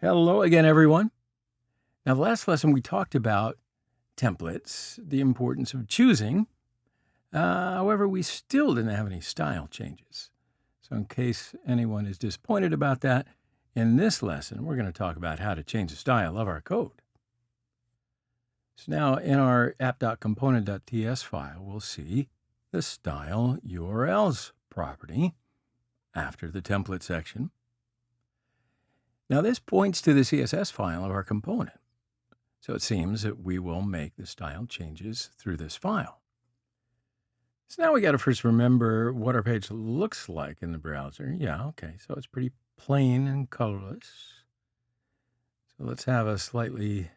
Hello again, everyone. Now, the last lesson we talked about templates, the importance of choosing. However, we still didn't have any style changes. So in case anyone is disappointed about that, in this lesson, we're going to talk about how to change the style of our code. So now in our app.component.ts file, we'll see the style URLs property after the template section. Now, this points to the CSS file of our component. So it seems that we will make the style changes through this file. So now we got to first remember what our page looks like in the browser. Yeah, okay, so it's pretty plain and colorless. So let's have a slightly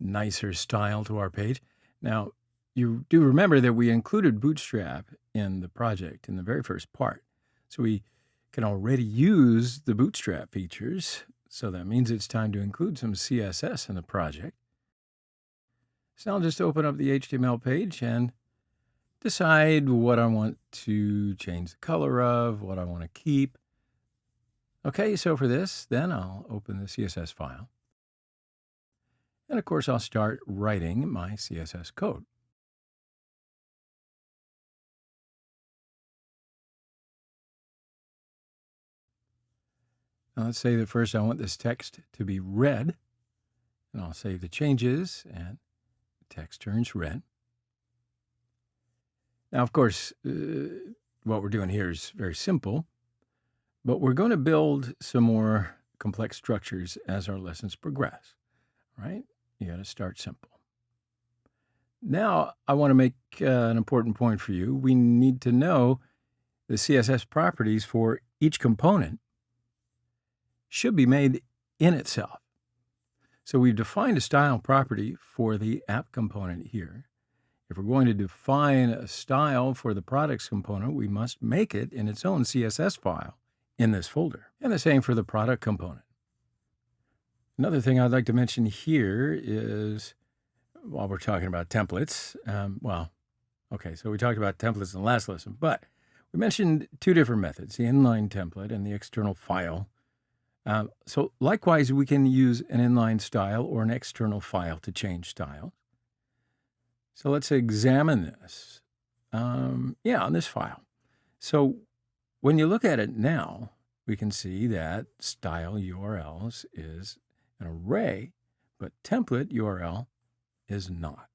nicer style to our page. Now, you do remember that we included Bootstrap in the project in the very first part. So we can already use the Bootstrap features, so that means it's time to include some CSS in the project. So I'll just open up the HTML page and decide what I want to change the color of, what I want to keep. Okay, so for this, then I'll open the CSS file. And of course, I'll start writing my CSS code. Now let's say that first I want this text to be red, and I'll save the changes, and the text turns red. Now, of course, what we're doing here is very simple, but we're going to build some more complex structures as our lessons progress, right? You got to start simple. Now, I want to make an important point for you. We need to know the CSS properties for each component should be made in itself. So we've defined a style property for the app component here. If we're going to define a style for the products component, we must make it in its own CSS file in this folder. And the same for the product component. Another thing I'd like to mention here is, while we're talking about templates, so we talked about templates in the last lesson, but we mentioned two different methods, the inline template and the external file. So likewise, we can use an inline style or an external file to change style. So let's examine this. On this file. So when you look at it now, we can see that style URLs is an array, but template URL is not,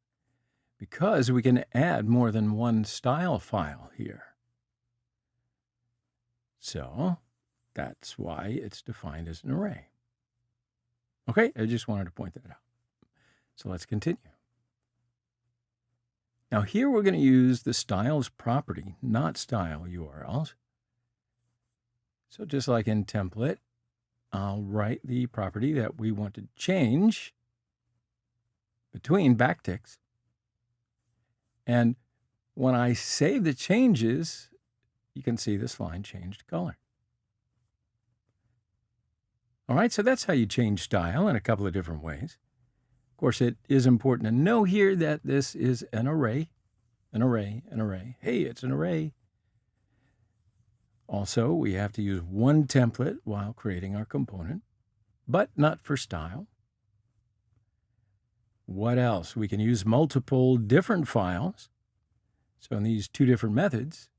because we can add more than one style file here. So that's why it's defined as an array. Okay, I just wanted to point that out. So let's continue. Now here we're going to use the styles property, not style URLs. So just like in template, I'll write the property that we want to change between backticks. And when I save the changes, you can see this line changed color. All right, so that's how you change style in a couple of different ways. Of course, it is important to know here that this is an array, an array, an array. Hey, it's an array. Also, we have to use one template while creating our component, but not for style. What else? We can use multiple different files. So in these two different methods,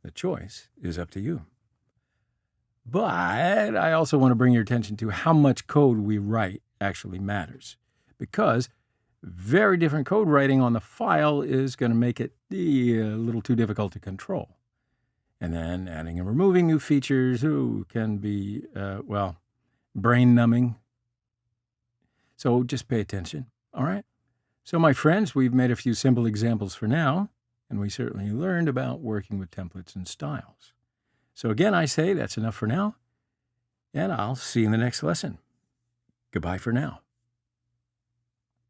the choice is up to you. But I also want to bring your attention to how much code we write actually matters, because very different code writing on the file is going to make it a little too difficult to control. And then adding and removing new features can be, brain numbing. So just pay attention, all right? So my friends, we've made a few simple examples for now, and we certainly learned about working with templates and styles. So again, I say that's enough for now, and I'll see you in the next lesson. Goodbye for now.